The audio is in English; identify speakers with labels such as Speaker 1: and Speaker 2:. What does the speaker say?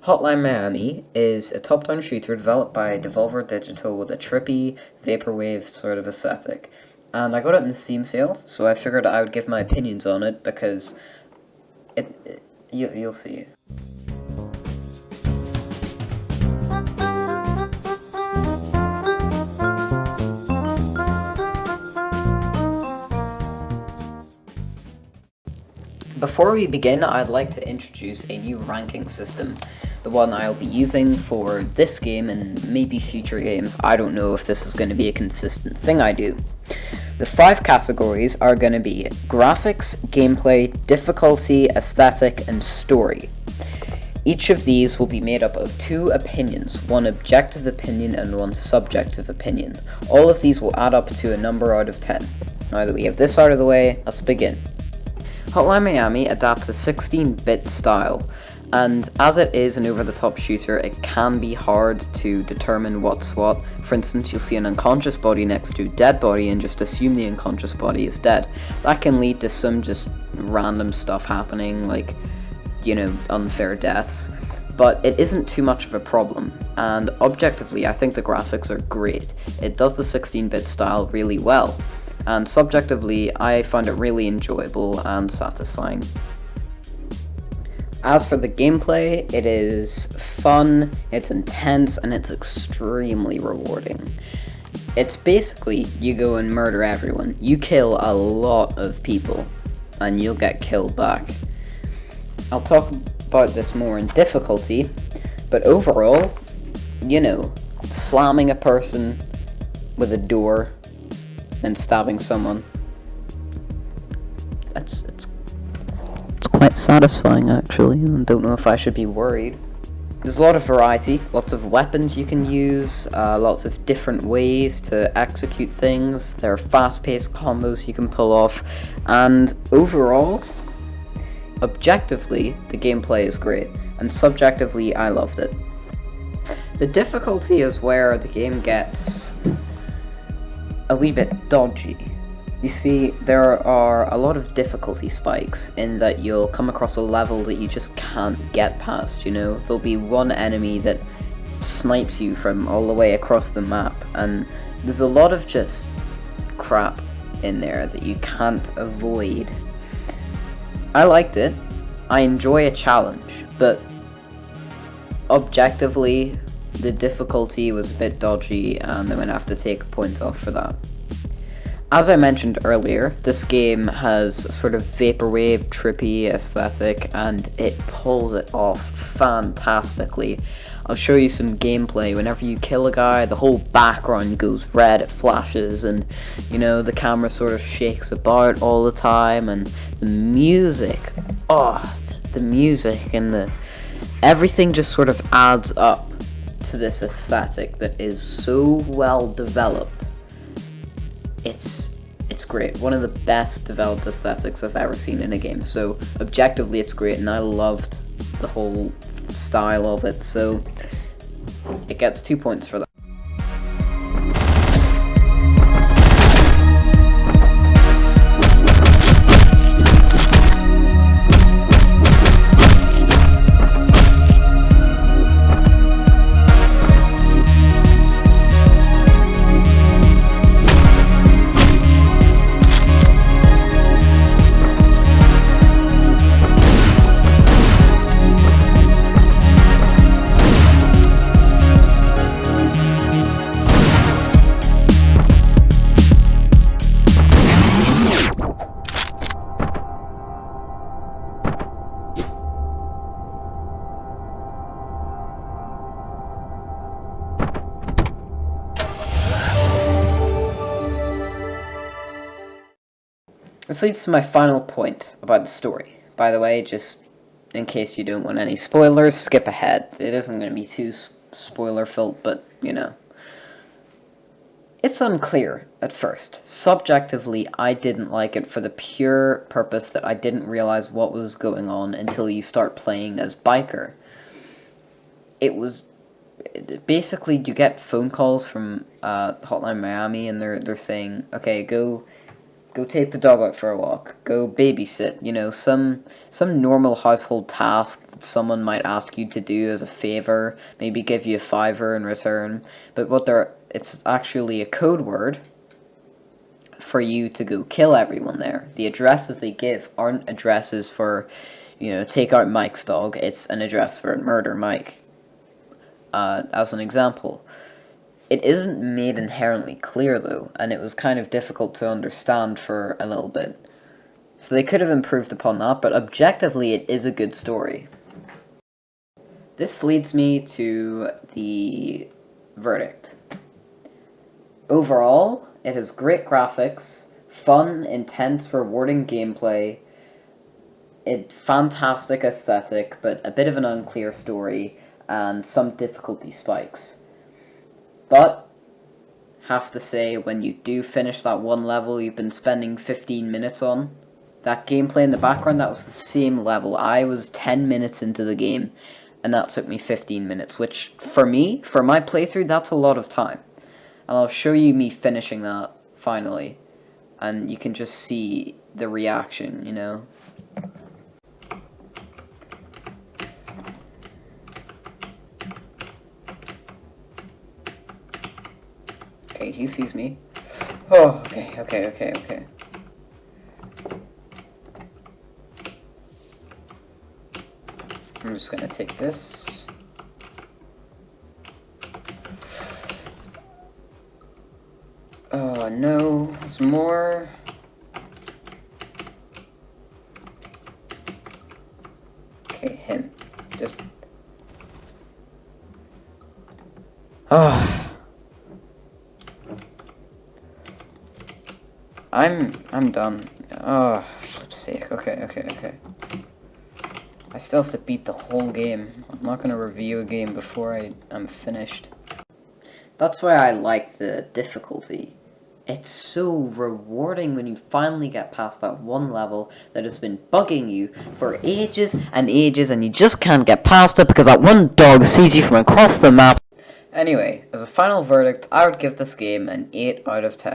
Speaker 1: Hotline Miami is a top-down shooter developed by Devolver Digital with a trippy, vaporwave sort of aesthetic. And I got it in the Steam sale, so I figured I would give my opinions on it because you'll see. Before we begin, I'd like to introduce a new ranking system, the one I'll be using for this game and maybe future games. I don't know if this is going to be a consistent thing I do. The 5 categories are going to be graphics, gameplay, difficulty, aesthetic, and story. Each of these will be made up of 2 opinions, one objective opinion and one subjective opinion. All of these will add up to a number out of 10. Now that we have this out of the way, let's begin. Hotline Miami adapts a 16-bit style, and as it is an over-the-top shooter, it can be hard to determine what's what. For instance, you'll see an unconscious body next to a dead body and just assume the unconscious body is dead. That can lead to some just random stuff happening, like, unfair deaths. But it isn't too much of a problem, and objectively, I think the graphics are great. It does the 16-bit style really well. And subjectively, I find it really enjoyable and satisfying. As for the gameplay, it is fun, it's intense, and it's extremely rewarding. It's basically, you go and murder everyone. You kill a lot of people, and you'll get killed back. I'll talk about this more in difficulty, but overall, slamming a person with a door and stabbing someone. It's quite satisfying, actually, and don't know if I should be worried. There's a lot of variety, lots of weapons you can use, lots of different ways to execute things. There are fast-paced combos you can pull off, and overall, objectively, the gameplay is great, and subjectively, I loved it. The difficulty is where the game gets a wee bit dodgy. You see, there are a lot of difficulty spikes in that you'll come across a level that you just can't get past, There'll be one enemy that snipes you from all the way across the map, and there's a lot of just crap in there that you can't avoid. I liked it. I enjoy a challenge, but objectively, the difficulty was a bit dodgy, and I'm going to have to take a point off for that. As I mentioned earlier, this game has a sort of vaporwave, trippy aesthetic, and it pulls it off fantastically. I'll show you some gameplay. Whenever you kill a guy, the whole background goes red, it flashes, and the camera sort of shakes about all the time, and the music, and everything just sort of adds up to this aesthetic that is so well developed. It's great. One of the best developed aesthetics I've ever seen in a game. So objectively, it's great, and I loved the whole style of it. So it gets 2 points for that. This leads to my final point about the story. By the way, just in case you don't want any spoilers, skip ahead. It isn't going to be too spoiler-filled, but, It's unclear at first. Subjectively, I didn't like it for the pure purpose that I didn't realize what was going on until you start playing as Biker. It was... Basically, you get phone calls from Hotline Miami, and they're saying, okay, go Go take the dog out for a walk. Go babysit. You know, some normal household task that someone might ask you to do as a favor. Maybe give you a $5 in return. But it's actually a code word for you to go kill everyone there. The addresses they give aren't addresses for, take out Mike's dog. It's an address for murder Mike. As an example. It isn't made inherently clear, though, and it was kind of difficult to understand for a little bit. So they could have improved upon that, but objectively it is a good story. This leads me to the verdict. Overall, it has great graphics, fun, intense, rewarding gameplay, a fantastic aesthetic, but a bit of an unclear story, and some difficulty spikes. But, have to say, when you do finish that one level you've been spending 15 minutes on, that gameplay in the background, that was the same level. I was 10 minutes into the game, and that took me 15 minutes, which, for me, for my playthrough, that's a lot of time. And I'll show you me finishing that, finally, and you can just see the reaction, Okay, he sees me. Oh, okay. I'm just gonna take this. Oh no, there's more. Okay, him. Just... Oh. I'm done. Oh, flip's sake. Okay. I still have to beat the whole game. I'm not gonna review a game before I'm finished. That's why I like the difficulty. It's so rewarding when you finally get past that one level that has been bugging you for ages and ages, and you just can't get past it because that one dog sees you from across the map. Anyway, as a final verdict, I would give this game an 8 out of 10.